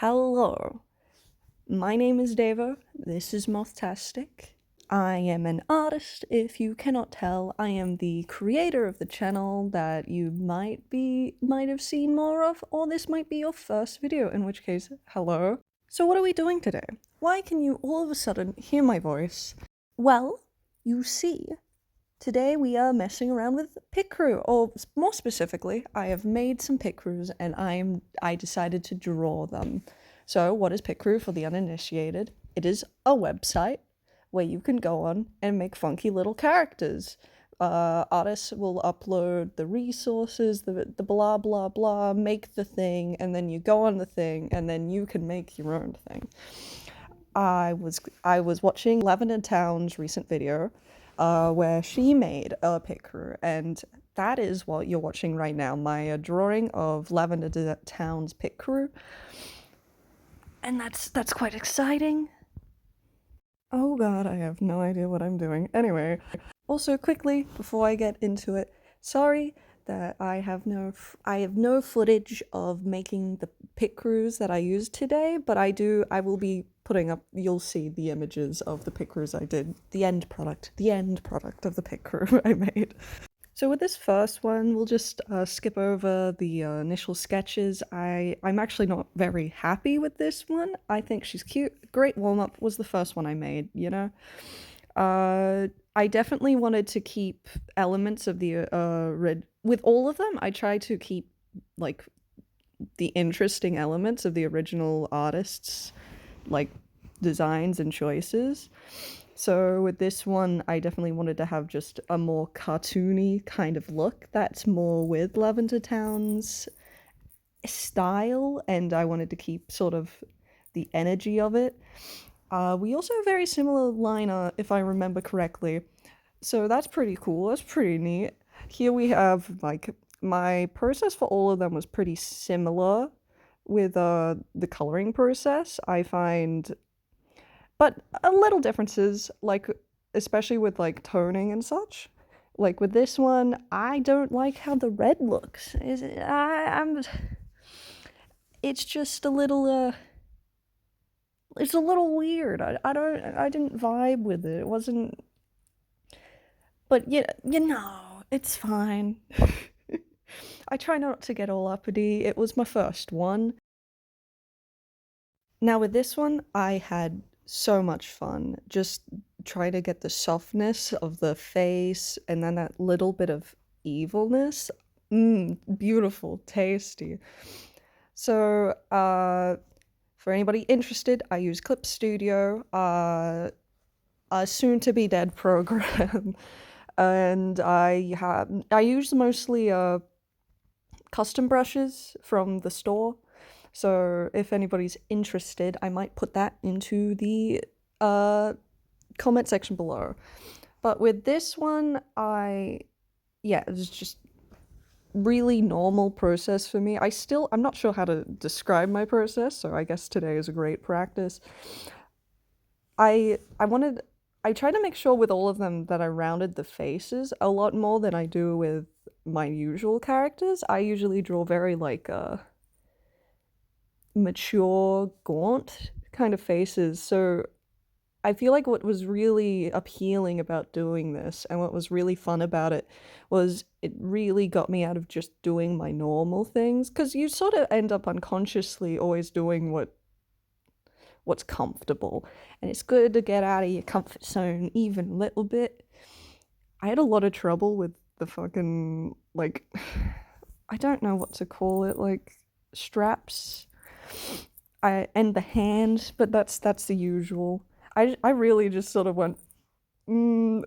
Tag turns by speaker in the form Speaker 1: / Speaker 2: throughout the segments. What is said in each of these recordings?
Speaker 1: Hello, my name is Deva, this is Mothtastic. I am an artist, if you cannot tell. I am the creator of the channel that you might have seen more of, or this might be your first video, in which case, hello. So what are we doing today? Why can you all of a sudden hear my voice? Well, you see, today we are messing around with picrew, or more specifically, I have made some picrews and I decided to draw them. So what is picrew for the uninitiated? It is a website where you can go on and make funky little characters. Artists will upload the resources, the blah blah blah, make the thing, and then you go on the thing, and then you can make your own thing. I was watching Lavender Town's recent video, where she made a picrew, and that is what you're watching right now. My drawing of Lavender Town's picrew, and that's quite exciting. Oh god, I have no idea what I'm doing. Anyway, also quickly before I get into it, sorry that I have no footage of making the picrews that I used today, but I will be putting up, you'll see the images of the picrews I did, the end product of the picrew I made. So with this first one, we'll just skip over the initial sketches. I'm actually not very happy with this one. I think she's cute. Great warm-up was the first one I made, you know? I definitely wanted to keep elements of the with all of them, I tried to keep, like, the interesting elements of the original artists, like, designs and choices. So with this one, I definitely wanted to have just a more cartoony kind of look that's more with Lavender Town's style, and I wanted to keep sort of the energy of it. We also have very similar line art, if I remember correctly. So that's pretty cool, that's pretty neat. Here we have, like, my process for all of them was pretty similar with the coloring process, I find, but a little differences, like, especially with, like, toning and such. Like, with this one, I don't like how the red looks. It's just a little, it's a little weird. I didn't vibe with it. It wasn't, but you know, it's fine. I try not to get all uppity. It was my first one. Now with this one, I had so much fun. Just try to get the softness of the face and then that little bit of evilness. Beautiful, tasty. So, for anybody interested, I use Clip Studio, a soon-to-be dead program, and I use mostly custom brushes from the store. So if anybody's interested, I might put that into the comment section below. But with this one, it was just really normal process for me. I'm not sure how to describe my process, so I guess today is a great practice. I tried to make sure with all of them that I rounded the faces a lot more than I do with my usual characters. I usually draw very, like, mature, gaunt kind of faces, so I feel like what was really appealing about doing this and what was really fun about it was it really got me out of just doing my normal things, because you sort of end up unconsciously always doing what's comfortable, and it's good to get out of your comfort zone even a little bit. I had a lot of trouble with the fucking, like, I don't know what to call it, like, straps and the hand, but that's the usual. I really just sort of went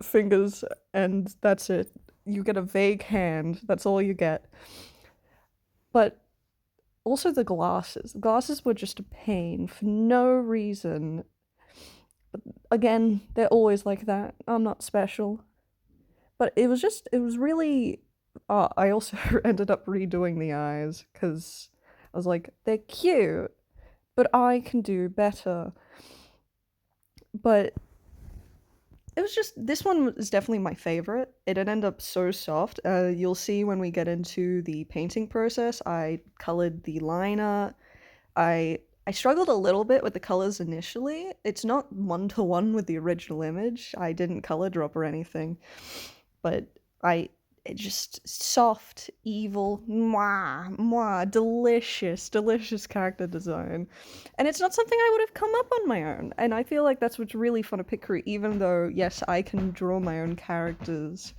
Speaker 1: fingers and that's it. You get a vague hand, that's all you get. But also the glasses. The glasses were just a pain for no reason. But again, they're always like that. I'm not special. But it was really I also ended up redoing the eyes because I was like, they're cute, but I can do better. But it was just, this one is definitely my favorite. It ended up so soft. You'll see when we get into the painting process, I colored the line art. I I struggled a little bit with the colors initially. It's not one-to-one with the original image. I didn't color drop or anything, but it just soft, evil, mwah, mwah, delicious character design. And it's not something I would have come up on my own. And I feel like that's what's really fun of picrew, even though, yes, I can draw my own characters.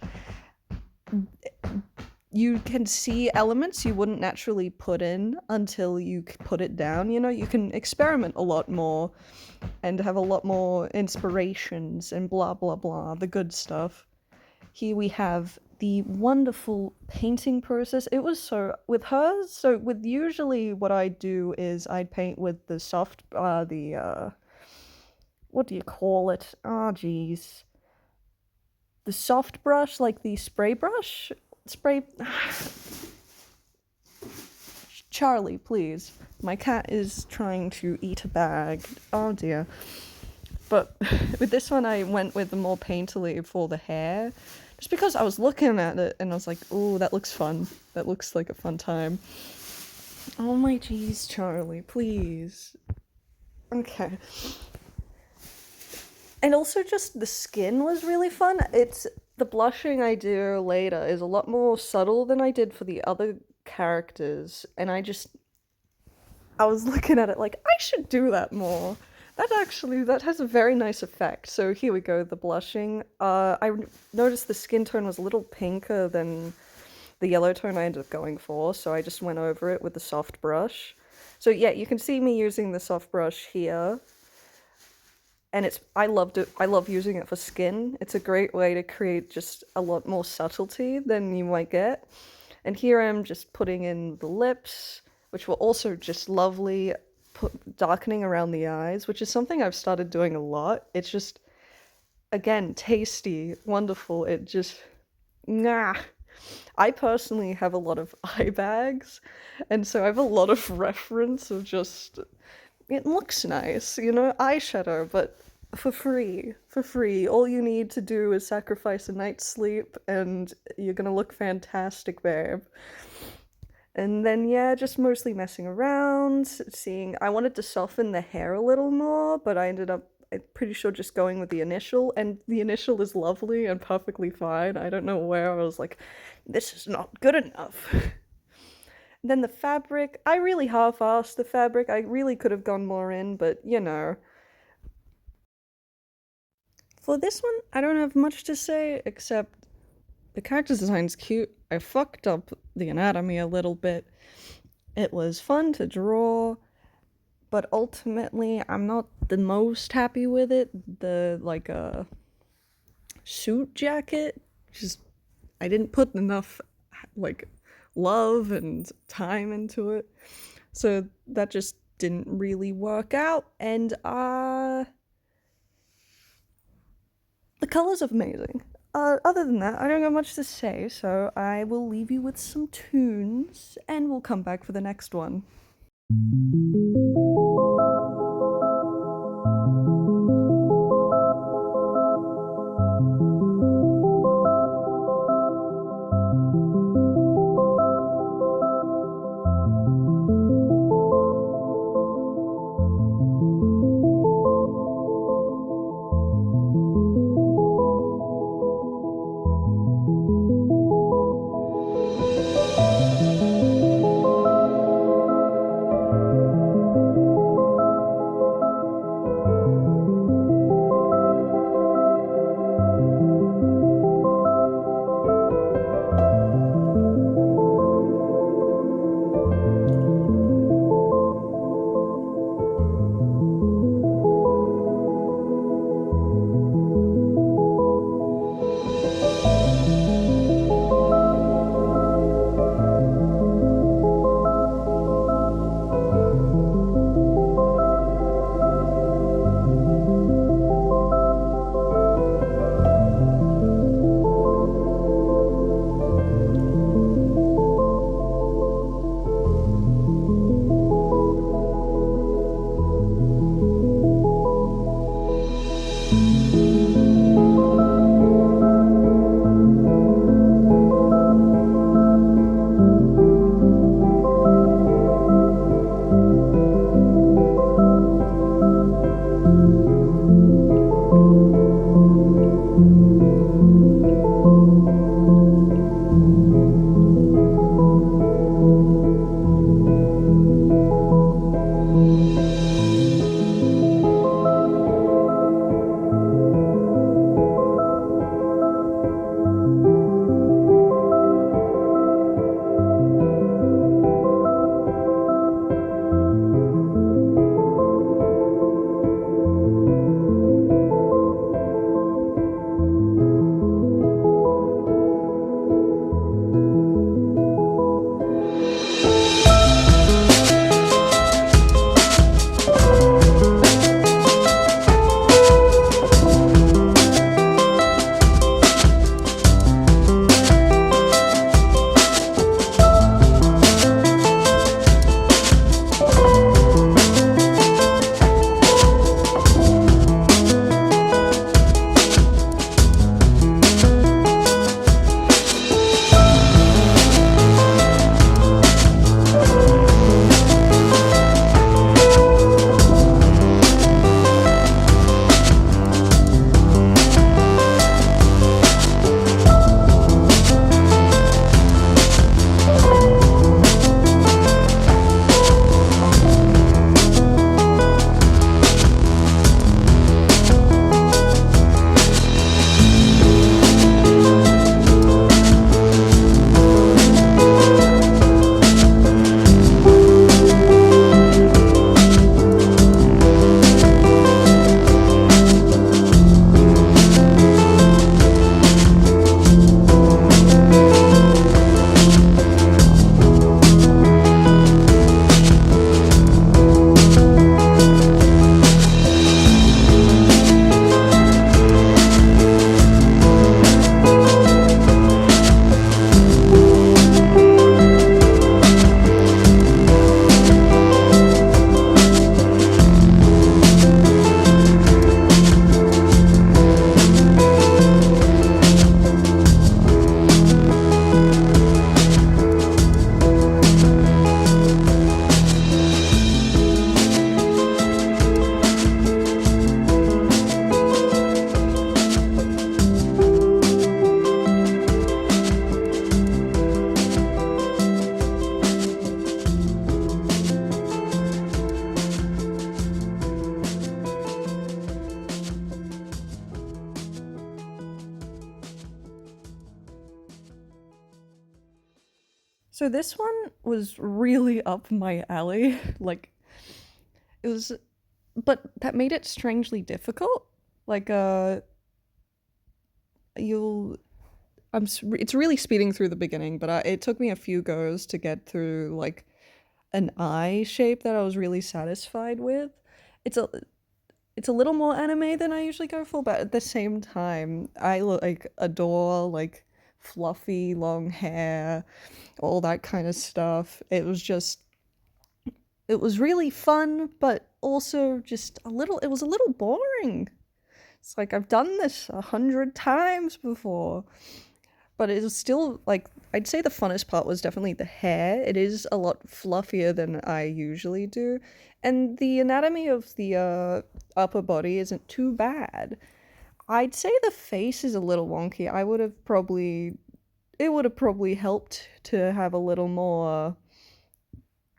Speaker 1: You can see elements you wouldn't naturally put in until you put it down, you know? You can experiment a lot more and have a lot more inspirations and blah blah blah, the good stuff. Here we have the wonderful painting process. It was so, with hers, so with usually what I do is I'd paint with the soft, what do you call it? Oh, geez. The soft brush, like the spray brush? Spray... Charlie, please. My cat is trying to eat a bag. Oh dear. But with this one, I went with the more painterly for the hair. Just because I was looking at it and I was like, oh, that looks fun. That looks like a fun time. Oh my geez, Charlie, please. Okay. And also just the skin was really fun. It's the blushing I do later is a lot more subtle than I did for the other characters. And I was looking at it like, I should do that more. That has a very nice effect. So here we go, the blushing. I noticed the skin tone was a little pinker than the yellow tone I ended up going for, so I just went over it with the soft brush. So yeah, you can see me using the soft brush here. And I loved it. I love using it for skin. It's a great way to create just a lot more subtlety than you might get. And here I'm just putting in the lips, which were also just lovely. Darkening around the eyes, which is something I've started doing a lot. It's just, again, tasty, wonderful. It just, nah. I personally have a lot of eye bags, and so I have a lot of reference of just, it looks nice, you know, eyeshadow, but for free. All you need to do is sacrifice a night's sleep, and you're gonna look fantastic, babe. And then, yeah, just mostly messing around, seeing... I wanted to soften the hair a little more, but I ended up, I'm pretty sure, just going with the initial, and the initial is lovely and perfectly fine. I don't know where I was like, this is not good enough. Then the fabric, I really half-assed the fabric. I really could have gone more in, but, you know. For this one, I don't have much to say, except the character design's cute. I fucked up the anatomy a little bit. It was fun to draw, but ultimately I'm not the most happy with it. The, suit jacket, just, I didn't put enough, love and time into it. So that just didn't really work out, and, the colors are amazing. Other than that, I don't got much to say, so I will leave you with some tunes, and we'll come back for the next one. So this one was really up my alley. Like, it was, but that made it strangely difficult. Like, you'll, it's really speeding through the beginning, but it took me a few goes to get through, like, an eye shape that I was really satisfied with. It's a, it's a little more anime than I usually go for, but at the same time, I like adore like fluffy long hair, all that kind of stuff. It was really fun, but also just it was a little boring. It's like I've done this 100 times before, but it was still like I'd say the funnest part was definitely the hair. It is a lot fluffier than I usually do, and the anatomy of the upper body isn't too bad. I'd say the face is a little wonky. It would have probably helped to have a little more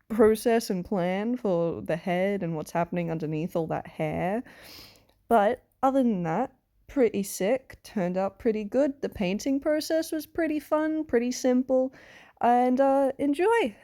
Speaker 1: process and plan for the head and what's happening underneath all that hair. But other than that, pretty sick. Turned out pretty good. The painting process was pretty fun, pretty simple, and enjoy.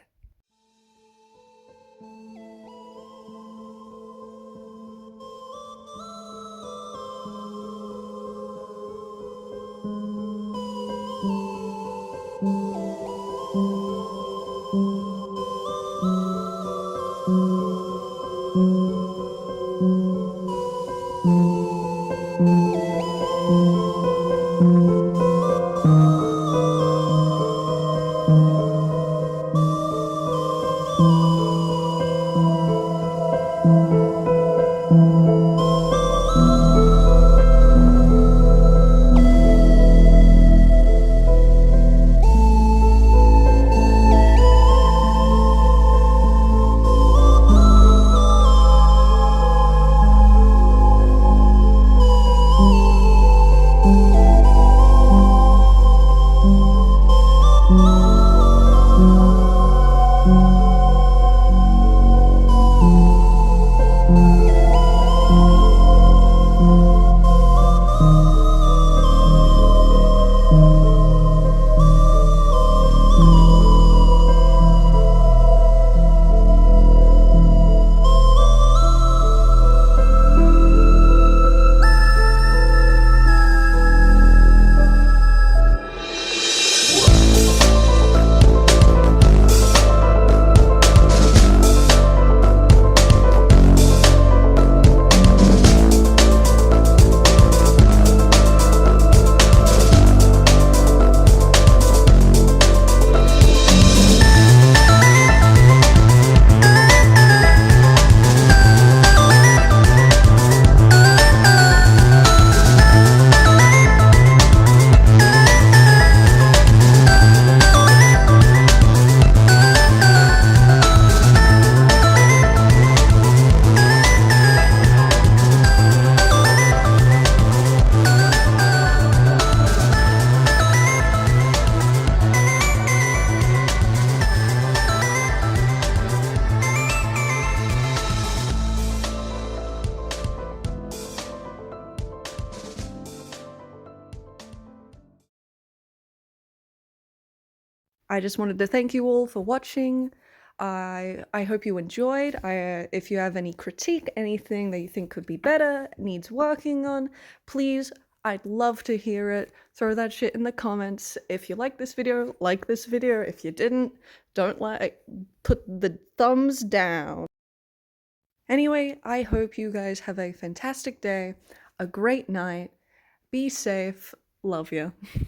Speaker 1: I just wanted to thank you all for watching. I hope you enjoyed. If you have any critique, anything that you think could be better, needs working on, please, I'd love to hear it. Throw that shit in the comments. If you like this video, like this video. If you didn't, don't like, put the thumbs down. Anyway, I hope you guys have a fantastic day, a great night. Be safe. Love you.